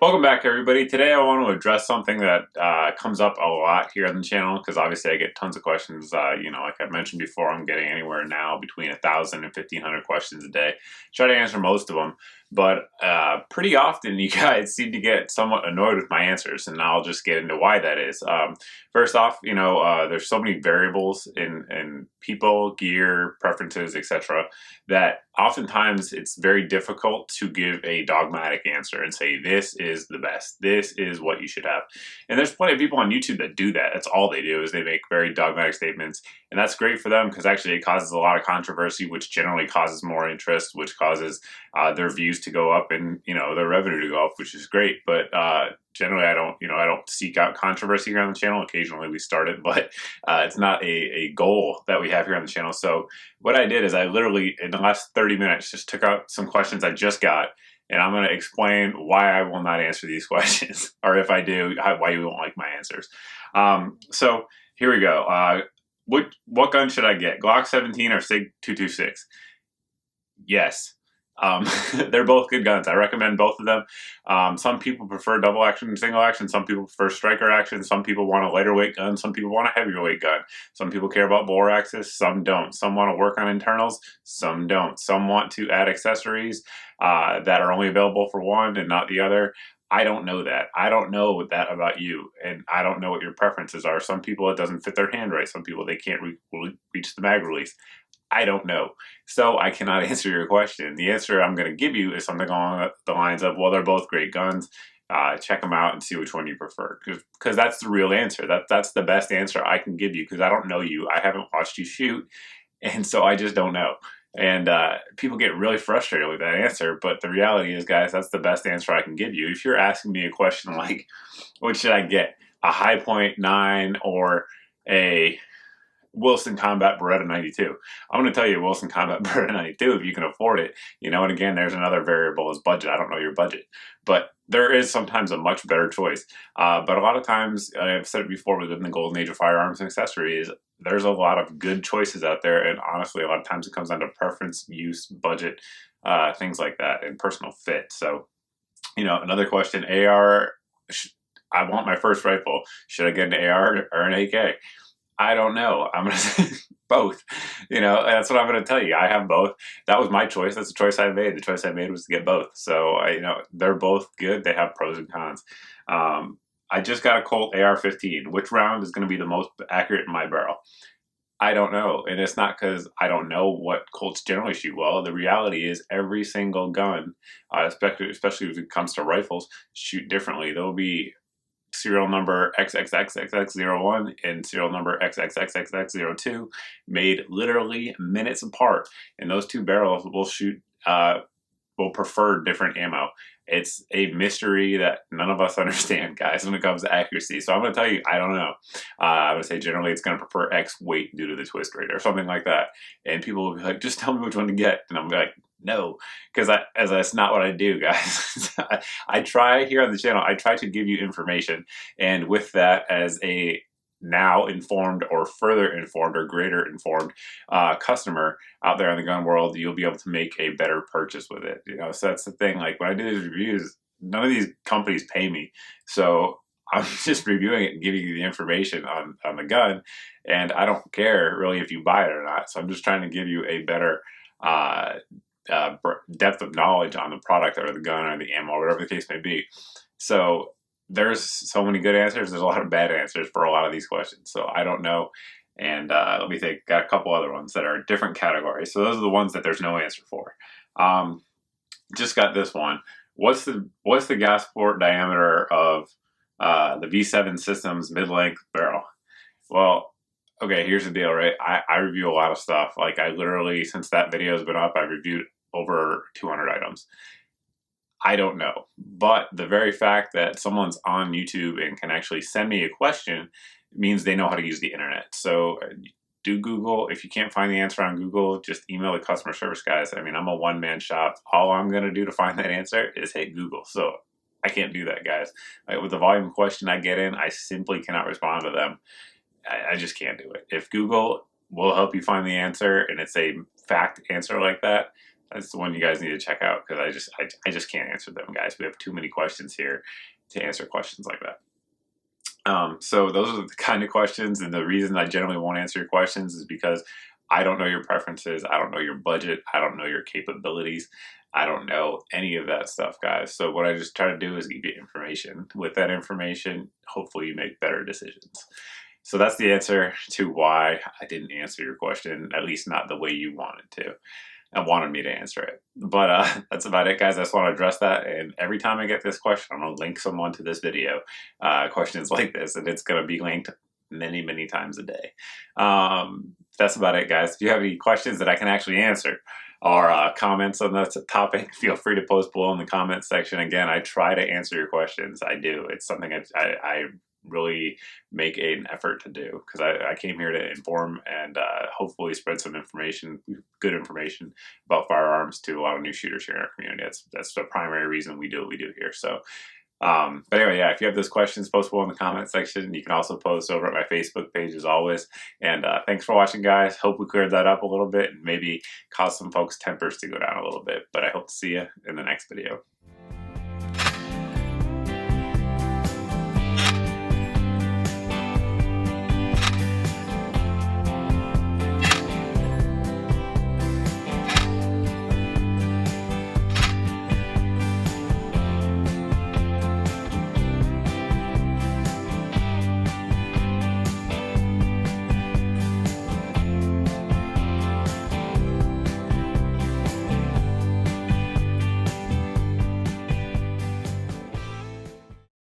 Welcome back, everybody. Today I want to address something that comes up a lot here on the channel because obviously I get tons of questions. Like I mentioned before, I'm getting anywhere now between 1,000 and 1,500 questions a day. Try to answer most of them, but pretty often you guys seem to get somewhat annoyed with my answers, and I'll just get into why that is. First off, there's so many variables in people, gear, preferences, etc., that oftentimes it's very difficult to give a dogmatic answer and say, this is the best, this is what you should have. And there's plenty of people on YouTube that do that. That's all they do, is they make very dogmatic statements. And that's great for them because actually it causes a lot of controversy, which generally causes more interest, which causes their views to go up and, their revenue to go up, which is great. But generally I don't seek out controversy here on the channel. Occasionally we start it, but it's not a goal that we have here on the channel. So what I did is I literally, in the last 30 minutes, just took out some questions I just got, and I'm going to explain why I will not answer these questions, or if I do, why you won't like my answers. So here we go. What gun should I get? Glock 17 or SIG 226? Yes. They're both good guns. I recommend both of them. Some people prefer double action and single action. Some people prefer striker action. Some people want a lighter weight gun. Some people want a heavier weight gun. Some people care about bore axis. Some don't. Some want to work on internals. Some don't. Some want to add accessories that are only available for one and not the other. I don't know that. I don't know that about you, and I don't know what your preferences are. Some people, it doesn't fit their hand right. Some people, they can't reach the mag release. I don't know. So I cannot answer your question. The answer I'm going to give you is something along the lines of, well, they're both great guns. Check them out and see which one you prefer. Because that's the real answer. That's the best answer I can give you, because I don't know you. I haven't watched you shoot. And so I just don't know. And people get really frustrated with that answer. But the reality is, guys, that's the best answer I can give you. If you're asking me a question like, what should I get? A High Point 9 or a Wilson Combat Beretta 92. I'm going to tell you Wilson Combat Beretta 92 if you can afford it. And again, there's another variable is budget. I don't know your budget, but there is sometimes a much better choice. But a lot of times, I've said it before, within the golden age of firearms and accessories, there's a lot of good choices out there. And honestly, a lot of times it comes down to preference, use, budget, things like that, and personal fit. So, another question, AR, I want my first rifle. Should I get an AR or an AK? I don't know. I'm going to say both. That's what I'm going to tell you. I have both. That was my choice. That's the choice I made. The choice I made was to get both. So, they're both good. They have pros and cons. I just got a Colt AR-15. Which round is going to be the most accurate in my barrel? I don't know. And it's not because I don't know what Colts generally shoot well. The reality is every single gun, especially if it comes to rifles, shoot differently. There'll be serial number XXXXX01 and serial number XXXXX02 made literally minutes apart, and those two barrels will prefer different ammo. It's a mystery that none of us understand, guys, when it comes to accuracy. So I'm going to tell you, I don't know. I would say generally it's going to prefer X weight due to the twist rate or something like that. And people will be like, just tell me which one to get. And I'm like, no, because that's not what I do, guys. I try here on the channel, I try to give you information. And with that, as a now informed or further informed or greater informed customer out there in the gun world, you'll be able to make a better purchase with it. So that's the thing. Like when I do these reviews, none of these companies pay me. So I'm just reviewing it and giving you the information on the gun. And I don't care really if you buy it or not. So I'm just trying to give you a better depth of knowledge on the product or the gun or the ammo or whatever the case may be. So there's so many good answers. There's a lot of bad answers for a lot of these questions. So I don't know. And let me think. Got a couple other ones that are different categories. So those are the ones that there's no answer for. Just got this one. What's the gas port diameter of the V7 Systems mid-length barrel? Well, okay, here's the deal, right? I review a lot of stuff. Like I literally, since that video has been up, I've reviewed over 200 items. I don't know. But the very fact that someone's on YouTube and can actually send me a question means they know how to use the internet. So do Google. If you can't find the answer on Google, just email the customer service guys. I mean, I'm a one-man shop. All I'm going to do to find that answer is hit Google. So I can't do that, guys. With the volume question I get in, I simply cannot respond to them. I just can't do it. If Google will help you find the answer and it's a fact answer like that, That's the one you guys need to check out because I just can't answer them, guys. We have too many questions here to answer questions like that. So those are the kind of questions, and the reason I generally won't answer your questions is because I don't know your preferences, I don't know your budget, I don't know your capabilities, I don't know any of that stuff, guys. So what I just try to do is give you information. With that information, hopefully you make better decisions. So that's the answer to why I didn't answer your question, at least not the way you wanted to. And wanted me to answer it. But that's about it, guys. I just want to address that. And every time I get this question, I'm going to link someone to this video, questions like this, and it's going to be linked many, many times a day. That's about it, guys. If you have any questions that I can actually answer or comments on the topic, feel free to post below in the comments section. Again, I try to answer your questions. I do. It's something I really make an effort to do because I came here to inform and hopefully spread some information, good information about firearms to a lot of new shooters here in our community. That's the primary reason we do what we do here. So, but anyway, yeah, if you have those questions, post below in the comment section. You can also post over at my Facebook page as always. And thanks for watching, guys. Hope we cleared that up a little bit and maybe caused some folks' tempers to go down a little bit. But I hope to see you in the next video.